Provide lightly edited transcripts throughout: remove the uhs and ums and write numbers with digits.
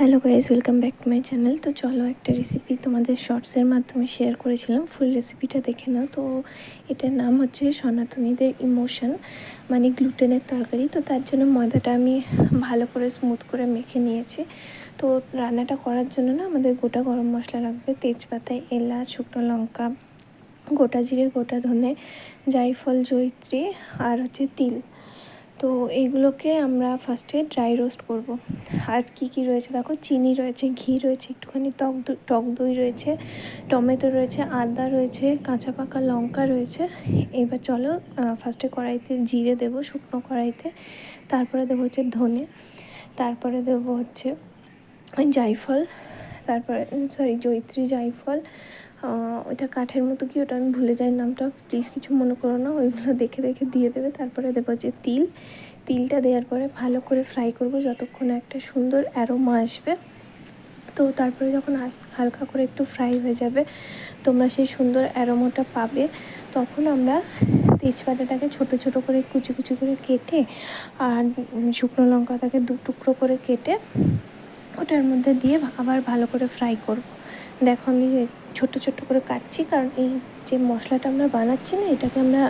Hello guys, welcome back to my channel. তো চলো একটা রেসিপি তোমাদের শর্টসের মাধ্যমে শেয়ার করেছিলাম, ফুল রেসিপিটা দেখে নাও। তো এটার নাম হচ্ছে সনাতনীদের ইমোশন, মানে গ্লুটেনের তরকারি। তো তার জন্য ময়দাটা আমি ভালো করে স্মুথ করে মেখে নিয়েছি। তো রান্নাটা করার জন্য না আমাদের গোটা গরম মশলা লাগবে, তেজপাতা, এলাচ, শুকনো লঙ্কা, গোটা জিরে, গোটা ধনে, জায়ফল, জয়িত্রী আর হচ্ছে তিল। তো এইগুলোকে আমরা ফার্স্টে ড্রাই রোস্ট করব। আর কি কি রয়েছে দেখো, চিনি রয়েছে, ঘি রয়েছে, একটুখানি টক দই রয়েছে, টমেটো রয়েছে, আদা রয়েছে, কাঁচা পাকা লঙ্কা রয়েছে। এবার চলো ফার্স্টে কড়াইতে জিরে দেবো, শুকনো কড়াইতে। তারপরে দেবো হচ্ছে ধনে, তারপরে দেবো হচ্ছে জায়ফল, তারপরে জয়িত্রী, জায়ফল। ওইটা কাঠের মতো কি, ওটা আমি ভুলে যাই নামটা, প্লিজ কিছু মনে করো না, ওইগুলো দেখে দেখে দিয়ে দেবে। তারপরে দেবো হচ্ছে তিলটা দেওয়ার পরে ভালো করে ফ্রাই করব যতক্ষণ একটা সুন্দর অ্যারোমা আসবে। তো তারপরে যখন হালকা করে একটু ফ্রাই হয়ে যাবে, তোমরা সেই সুন্দর অ্যারোমাটা পাবে, তখন আমরা তেজপাতাটাকে ছোটো ছোটো করে কুচি কুচি করে কেটে আর শুকনো লঙ্কাটাকে 2 টুকরো করে কেটে ওটার মধ্যে দিয়ে আবার ভালো করে ফ্রাই করব। দেখো আমি ছোট ছোট করে কাটছি, কারণ এই যে মশলাটা আমরা বানাচ্ছি না, এটাকে আমরা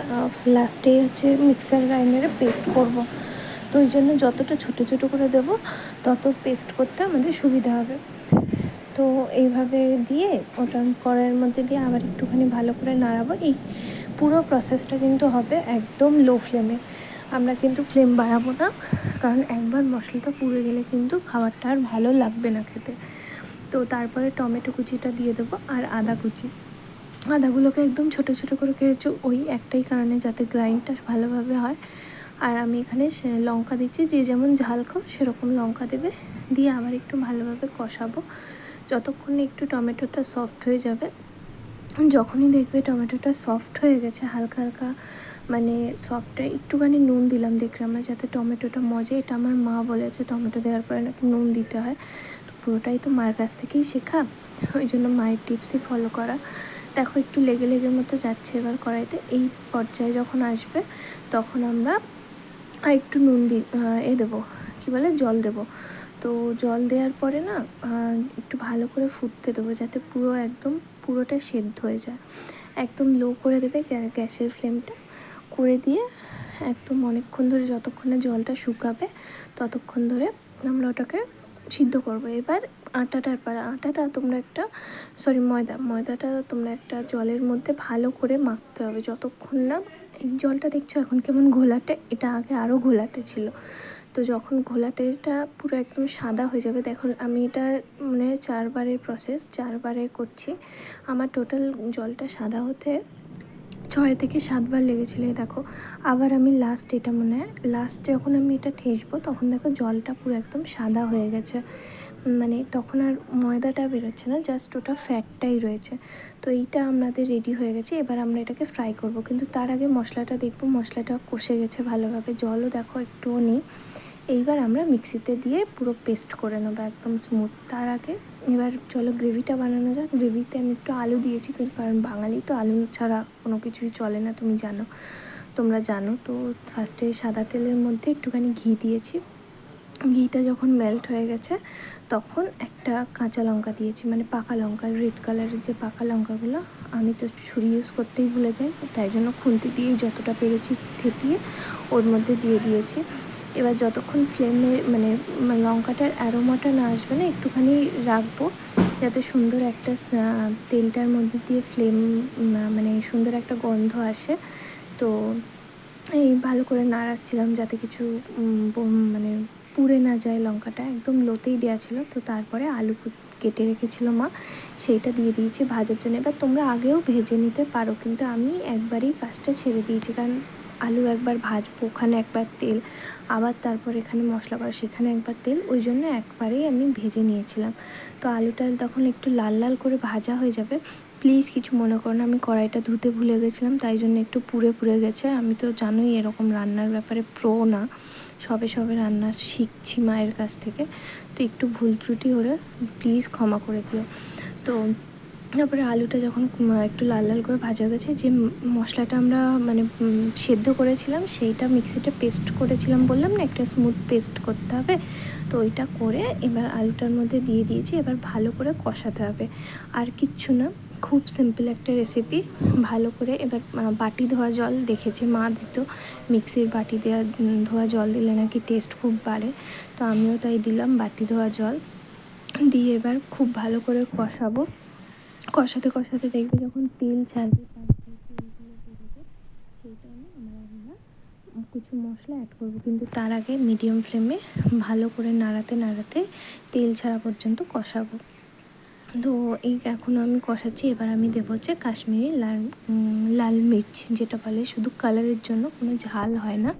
লাস্টে হচ্ছে মিক্সার গ্রাইন্ডারে পেস্ট করব। তো ওই জন্য যতটা ছোটো ছোটো করে দেবো তত পেস্ট করতে আমাদের সুবিধা হবে। তো এইভাবে দিয়ে ওটা কড়াইয়ের মধ্যে দিয়ে আবার একটুখানি ভালো করে নাড়াবো। এই পুরো প্রসেসটা কিন্তু হবে একদম লো ফ্লেমে, আমরা কিন্তু ফ্লেম বাড়াবো না, কারণ একবার মশলাটা পুড়ে গেলে কিন্তু খাবারটা আর ভালো লাগবে না খেতে। তো তারপরে টমেটো কুচিটা দিয়ে দেবো আর আদা কুচি। আদাগুলোকে একদম ছোটো ছোটো করে কেটেছি, ওই একটাই কারণে যাতে গ্রাইন্ডটা ভালোভাবে হয়। আর আমি এখানে লঙ্কা দিচ্ছি, যে যেমন ঝাল খাও সেরকম লঙ্কা দেবে। দিয়ে আবার একটু ভালোভাবে কষাবো যতক্ষণ একটু টমেটোটা সফট হয়ে যাবে। যখনই দেখবে টমেটোটা সফট হয়ে গেছে, হালকা হালকা মানে সফটে একটুখানি নুন দিলাম, দেখলাম না যাতে টমেটোটা মজে। এটা আমার মা বলেছে টমেটো দেওয়ার পরে নাকি নুন দিতে হয়। তো পুরোটাই তো মার কাছ থেকেই শেখা, ওই জন্য মায়ের টিপসই ফলো করা। দেখো একটু লেগে লেগে মতো যাচ্ছে এবার কড়াইতে। এই পর্যায়ে যখন আসবে তখন আমরা আর একটু নুন দেবো, কী বলে, জল দেবো। তো জল দেওয়ার পরে না একটু ভালো করে ফুটতে দেবো, যাতে পুরোটা সেদ্ধ হয়ে যায়। একদম লো করে দেবে গ্যাসের ফ্লেমটা, করে দিয়ে একদম অনেকক্ষণ ধরে, যতক্ষণ না জলটা শুকাবে ততক্ষণ ধরে আমরা ওটাকে সিদ্ধ করবো। এবার আটাটা তোমরা ময়দাটা তোমরা একটা জলের মধ্যে ভালো করে মাখতে হবে যতক্ষণ না, এই জলটা দেখছো এখন কেমন ঘোলাটে, এটা আগে আরও ঘোলাটে ছিল। তো যখন ঘোলাটেটা পুরো একদম সাদা হয়ে যাবে, দেখো আমি এটা মানে 4 বারের প্রসেস, 4 বারে করছি। আমার টোটাল জলটা সাদা হতে 6 থেকে 7 বার লেগেছিলো। দেখো আবার আমি লাস্ট যখন আমি এটা ঠেসবো তখন দেখো জলটা পুরো একদম সাদা হয়ে গেছে, মানে তখন আর ময়দাটা বেরোচ্ছে না, জাস্ট ওটা ফ্যাটটাই রয়েছে। তো এইটা আমাদের রেডি হয়ে গেছে। এবার আমরা এটাকে ফ্রাই করব, কিন্তু তার আগে মশলাটা দেখবো, মশলাটা কষে গেছে ভালোভাবে, জলও দেখো একটুও নেই। এইবার আমরা মিক্সিতে দিয়ে পুরো পেস্ট করে নেবো একদম স্মুথ। তার আগে এবার চলো গ্রেভিটা বানানো যাক। গ্রেভিতে আমি একটু আলু দিয়েছি, কারণ বাঙালি তো আলু ছাড়া কোনো কিছুই চলে না, তোমরা জানো। তো ফার্স্টে সাদা তেলের মধ্যে একটুখানি ঘি দিয়েছি। ঘিটা যখন মেল্ট হয়ে গেছে তখন একটা কাঁচা লঙ্কা দিয়েছি, মানে পাকা লঙ্কা, রেড কালারের যে পাকা লঙ্কাগুলো। আমি তো ছুরি ইউজ করতেই ভুলে যাই, তাই জন্য খুন্তি দিয়েই যতটা পেরেছি থেতিয়ে ওর মধ্যে দিয়ে দিয়েছি। এবার যতক্ষণ ফ্লেমে মানে লঙ্কাটার অ্যারোমাটা না আসবে না, একটুখানি রাখবো যাতে সুন্দর একটা তেলটার মধ্যে দিয়ে মানে সুন্দর একটা গন্ধ আসে। তো এই ভালো করে নাড়াচ্ছিলাম যাতে কিছু মানে পুড়ে না যায়, লঙ্কাটা একদম লোতেই দেওয়া ছিল। তো তারপরে আলু কেটে রেখেছিল মা, সেইটা দিয়ে দিয়েছি ভাজার জন্য। এবার তোমরা আগেও ভেজে নিতে পারো, কিন্তু আমি একবারই কাজটা ছেড়ে দিয়েছি, কারণ আলু একবার ভাজবো, ওখানে একবার তেল, আবার তারপর এখানে মশলা করা, সেখানে একবার তেল, ওই জন্য একবারেই আমি ভেজে নিয়েছিলাম। তো আলুটা যখন একটু লাল লাল করে ভাজা হয়ে যাবে, প্লিজ কিছু মনে করো না, আমি কড়াইটা ধুতে ভুলে গেছিলাম, তাই জন্য একটু পুড়ে গেছে। আমি তো জানোই এরকম রান্নার ব্যাপারে প্রো না, সবে রান্না শিখছি মায়ের কাছ থেকে। তো একটু ভুল ত্রুটি হলে প্লিজ ক্ষমা করে দিও। তো তারপরে আলুটা যখন একটু লাল লাল করে ভাজা হয়ে গেছে, যে মশলাটা আমরা মানে সেদ্ধ করেছিলাম সেইটা মিক্সিতে পেস্ট করেছিলাম, বললাম না একটা স্মুথ পেস্ট করতে হবে, তো ওইটা করে এবার আলুটার মধ্যে দিয়ে দিয়েছি। এবার ভালো করে কষাতে হবে, আর কিচ্ছু না, খুব সিম্পল একটা রেসিপি। ভালো করে এবার বাটি ধোয়া জল দেখেছি মা দিত, মিক্সির বাটি দেওয়া ধোয়া জল দিলে নাকি টেস্ট খুব বাড়ে, তো আমিও তাই দিলাম বাটি ধোয়া জল দিয়ে। এবার খুব ভালো করে কষাবো, কষাতে কষাতে দেখবে যখন তেল ছাড়বে, তার যে তেলগুলো বেরোবে, সেই টাইমে আমরা কিছু মশলা অ্যাড করবো, কিন্তু তার আগে মিডিয়াম ফ্লেমে ভালো করে নাড়াতে নাড়াতে তেল ছাড়া পর্যন্ত কষাবো। তো এই এখনও আমি কষাচ্ছি। এবার আমি দেবো হচ্ছে কাশ্মীরি লাল মির্চ, যেটা বলে শুধু কালারের জন্য, কোনো ঝাল হয় না।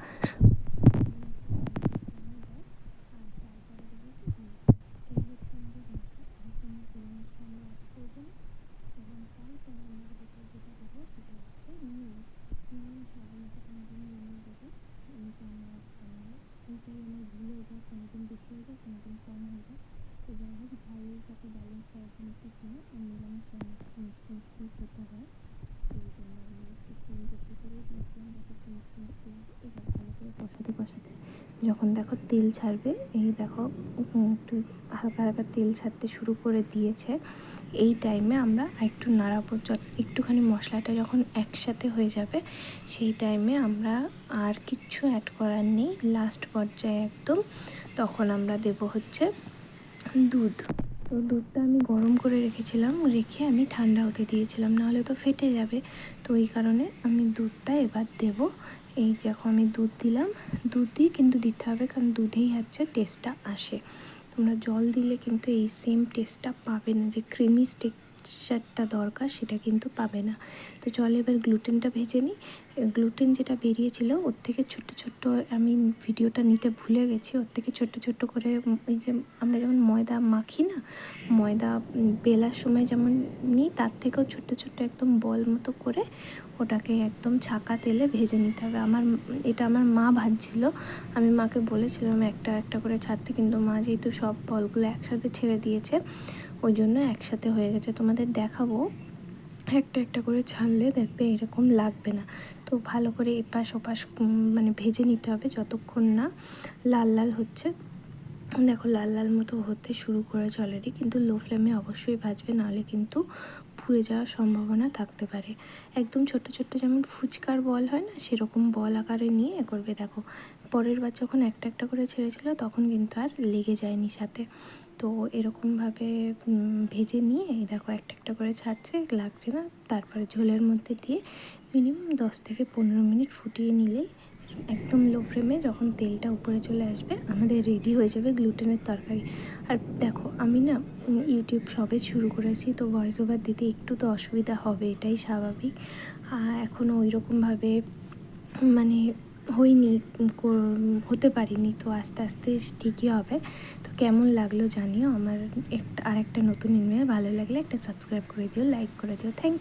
কোনোদিন বেশি হয়ে যায়, কোনোদিন কম হয়ে যায়, তো যাই হোক ঝালের সাথে ব্যালেন্স করার জন্য একটু চিনি, আর নিরামিষ মিষ্টি মিষ্টি খেতে হয়, সেই জন্য আমি একটু চিনি বেশি করে দিয়েছিলাম যাতে মিষ্টি মিষ্টি হবে। এবার ভালো করে কষাতে কষাতে যখন দেখো তেল ছাড়বে, এই দেখো একটু হালকা হালকা তেল ছাড়তে শুরু করে দিয়েছে, এই টাইমে আমরা একটু নাড়াবো। একটুখানি মশলাটা যখন একসাথে হয়ে যাবে, সেই টাইমে আমরা আর কিচ্ছু অ্যাড করার নেই, লাস্ট পর্যায়ে একদম, তখন আমরা দেব হচ্ছে দুধ। তো দুধটা আমি গরম করে রেখেছিলাম, রেখে আমি ঠান্ডা হতে দিয়েছিলাম, নাহলে তো ফেটে যাবে, তো এই কারণে আমি দুধটা এবার দেব। এই দেখো আমি দুধ দিলাম, দুধই কিন্তু দিতে হবে, কারণ দুধেই হচ্ছে টেস্টটা আসে। তোমরা জল দিলে কিন্তু এই সেম টেস্টটা পাবে না, যে ক্রিমি টেক্সচারটা দরকার সেটা কিন্তু পাবে না। তো চলো এবার গ্লুটেনটা ভেজে নিই। গ্লুটেন যেটা বেরিয়েছিল ওর থেকে ছোট্ট ছোট্ট, আমি ভিডিওটা নিতে ভুলে গেছি, ওর থেকে ছোট্ট ছোট্ট করে ওই যে আমরা যেমন ময়দা মাখি না, ময়দা বেলার সময় যেমন নিই, তার থেকেও ছোট্ট ছোট্ট একদম বল মতো করে ওটাকে একদম ছাকা তেলে ভেজে নিতে হবে। এটা আমার মা ভাজছিল, আমি মাকে বলেছিলাম একটা একটা করে ছাড়তে, কিন্তু মা যেহেতু সব বলগুলো একসাথে ছেড়ে দিয়েছে, ওই জন্য একসাথে হয়ে গেছে। তোমাদের দেখাবো, একটা একটা করে ছাড়লে দেখবে এরকম লাগবে না। তো ভালো করে এপাশ ওপাশ মানে ভেজে নিতে হবে যতক্ষণ না লাল লাল হচ্ছে। দেখো লাল লাল মতো হতে শুরু করেছে অলরেডি, কিন্তু লো ফ্লেমে অবশ্যই ভাজবে, নাহলে কিন্তু পুড়ে যাওয়ার সম্ভাবনা থাকতে পারে। একদম ছোট ছোট্ট যেমন ফুচকার বল হয় না, সেরকম বল আকারে নিয়ে এ করবে। দেখো পরের বার যখন একটা একটা করে ছেড়েছিল তখন কিন্তু আর লেগে যায়নি সাথে। তো এরকমভাবে ভেজে নিয়ে এই দেখো একটা একটা করে ছাড়ছে, লাগছে না, তারপরে ঝোলের মধ্যে দিয়ে মিনিমাম 10 থেকে 15 মিনিট ফুটিয়ে নিলেই একদম লো ফ্লেমে যখন তেলটা উপরে চলে আসবে, আমাদের রেডি হয়ে যাবে গ্লুটেনের তরকারি। আর দেখো আমি না ইউটিউব সবে শুরু করেছি, তো ভয়েস ওভার দিতে একটু তো অসুবিধা হবে, এটাই স্বাভাবিক। এখনও ওই রকমভাবে মানে হয়নি, হতে পারিনি, তো আস্তে আস্তে ঠিকই হবে। তো কেমন লাগলো জানিও। আমার আরেকটা নতুন ইমেল ভালো লাগলে একটা সাবস্ক্রাইব করে দিও, লাইক করে দিও। থ্যাংক